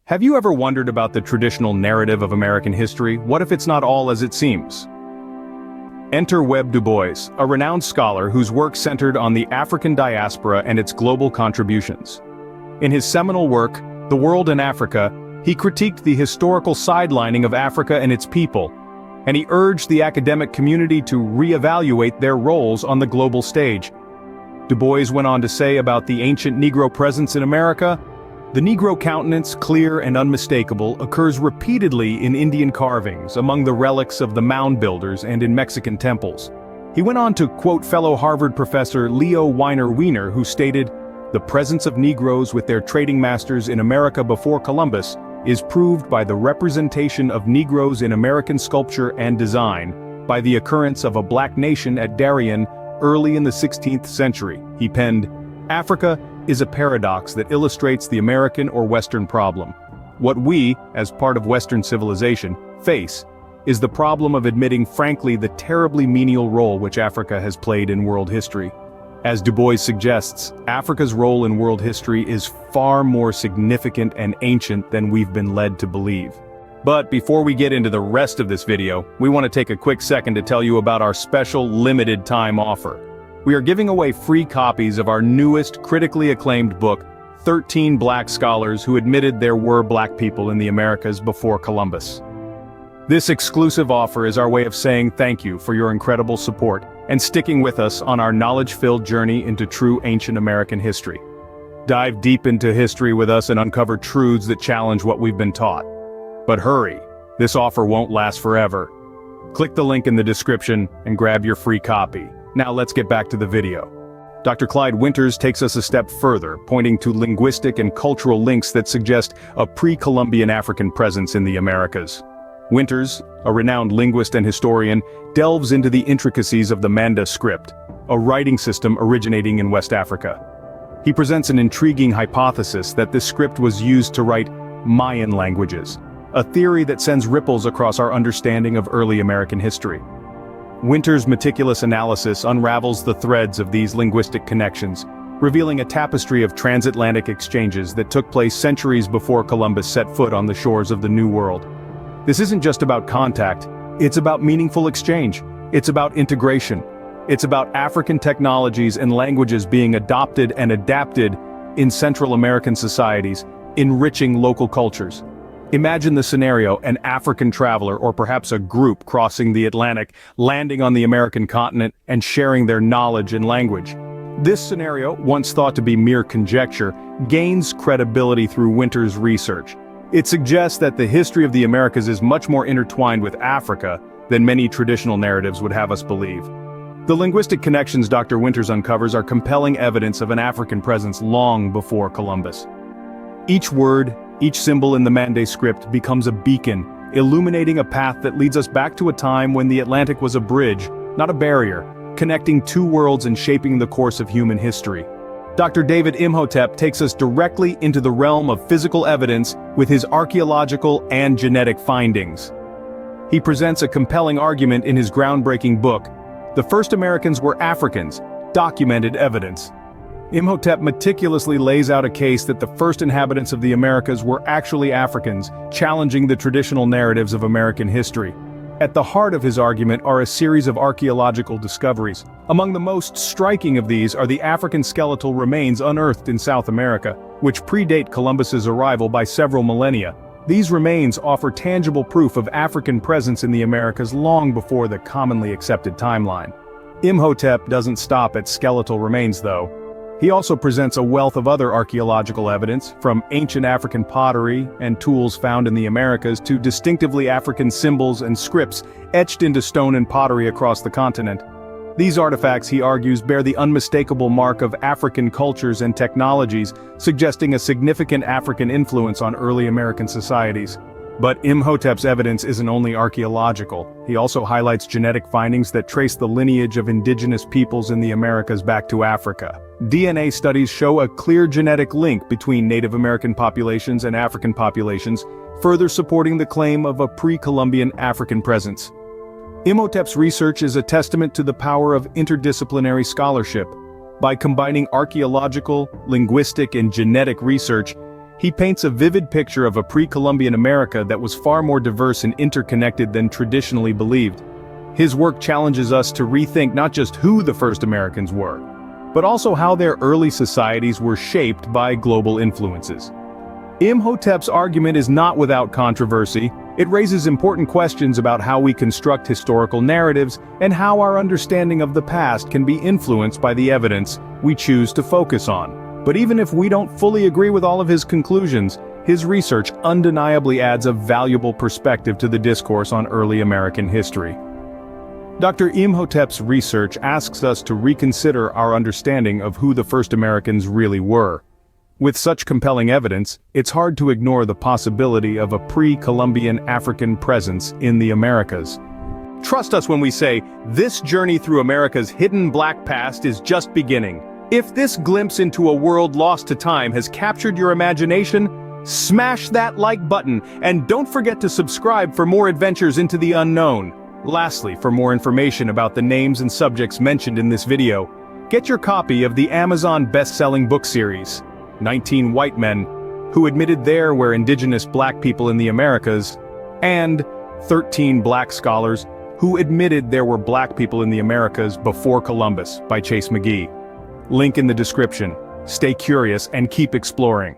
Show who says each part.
Speaker 1: Have you ever wondered about the traditional narrative of American history? What if it's not all as it seems? Enter W.E.B. Du Bois, a renowned scholar whose work centered on the African diaspora and its global contributions. In his seminal work, The World in Africa, he critiqued the historical sidelining of Africa and its people, and he urged the academic community to reevaluate their roles on the global stage. Du Bois went on to say about the ancient Negro presence in America, "The Negro countenance, clear and unmistakable, occurs repeatedly in Indian carvings, among the relics of the mound builders and in Mexican temples." He went on to quote fellow Harvard professor Leo Weiner, who stated, "The presence of Negroes with their trading masters in America before Columbus is proved by the representation of Negroes in American sculpture and design, by the occurrence of a black nation at Darien early in the 16th century." He penned, "Africa is a paradox that illustrates the American or Western problem. What we, as part of Western civilization, face is the problem of admitting frankly the terribly menial role which Africa has played in world history." As Du Bois suggests, Africa's role in world history is far more significant and ancient than we've been led to believe. But before we get into the rest of this video, we want to take a quick second to tell you about our special limited time offer. We are giving away free copies of our newest critically acclaimed book, 13 Black Scholars Who Admitted There Were Black People in the Americas Before Columbus. This exclusive offer is our way of saying thank you for your incredible support and sticking with us on our knowledge-filled journey into true ancient American history. Dive deep into history with us and uncover truths that challenge what we've been taught. But hurry, this offer won't last forever. Click the link in the description and grab your free copy. Now let's get back to the video. Dr. Clyde Winters takes us a step further, pointing to linguistic and cultural links that suggest a pre-Columbian African presence in the Americas. Winters, a renowned linguist and historian, delves into the intricacies of the Manda script, a writing system originating in West Africa. He presents an intriguing hypothesis that this script was used to write Mayan languages, a theory that sends ripples across our understanding of early American history. Winters' meticulous analysis unravels the threads of these linguistic connections, revealing a tapestry of transatlantic exchanges that took place centuries before Columbus set foot on the shores of the New World. This isn't just about contact, it's about meaningful exchange. It's about integration. It's about African technologies and languages being adopted and adapted in Central American societies, enriching local cultures. Imagine the scenario: an African traveler or perhaps a group crossing the Atlantic, landing on the American continent and sharing their knowledge and language. This scenario, once thought to be mere conjecture, gains credibility through Winters' research. It suggests that the history of the Americas is much more intertwined with Africa than many traditional narratives would have us believe. The linguistic connections Dr. Winters uncovers are compelling evidence of an African presence long before Columbus. Each word, each symbol in the Manda script becomes a beacon, illuminating a path that leads us back to a time when the Atlantic was a bridge, not a barrier, connecting two worlds and shaping the course of human history. Dr. David Imhotep takes us directly into the realm of physical evidence with his archaeological and genetic findings. He presents a compelling argument in his groundbreaking book, The First Americans Were Africans, Documented Evidence. Imhotep meticulously lays out a case that the first inhabitants of the Americas were actually Africans, challenging the traditional narratives of American history. At the heart of his argument are a series of archaeological discoveries. Among the most striking of these are the African skeletal remains unearthed in South America, which predate Columbus's arrival by several millennia. These remains offer tangible proof of African presence in the Americas long before the commonly accepted timeline. Imhotep doesn't stop at skeletal remains though. He also presents a wealth of other archaeological evidence, from ancient African pottery and tools found in the Americas to distinctively African symbols and scripts etched into stone and pottery across the continent. These artifacts, he argues, bear the unmistakable mark of African cultures and technologies, suggesting a significant African influence on early American societies. But Imhotep's evidence isn't only archaeological. He also highlights genetic findings that trace the lineage of indigenous peoples in the Americas back to Africa. DNA studies show a clear genetic link between Native American populations and African populations, further supporting the claim of a pre-Columbian African presence. Imhotep's research is a testament to the power of interdisciplinary scholarship. By combining archaeological, linguistic, and genetic research, He paints a vivid picture of a pre-Columbian America that was far more diverse and interconnected than traditionally believed. His work challenges us to rethink not just who the first Americans were, but also how their early societies were shaped by global influences. Imhotep's argument is not without controversy. It raises important questions about how we construct historical narratives and how our understanding of the past can be influenced by the evidence we choose to focus on. But even if we don't fully agree with all of his conclusions, his research undeniably adds a valuable perspective to the discourse on early American history. Dr. Imhotep's research asks us to reconsider our understanding of who the first Americans really were. With such compelling evidence, it's hard to ignore the possibility of a pre-Columbian African presence in the Americas. Trust us when we say, this journey through America's hidden black past is just beginning. If this glimpse into a world lost to time has captured your imagination, smash that like button, and don't forget to subscribe for more adventures into the unknown. Lastly, for more information about the names and subjects mentioned in this video, get your copy of the Amazon best-selling book series, 19 White Men Who Admitted There Were Indigenous Black People in the Americas, and 13 Black Scholars Who Admitted There Were Black People in the Americas Before Columbus by Chase McGee. Link in the description. Stay curious and keep exploring.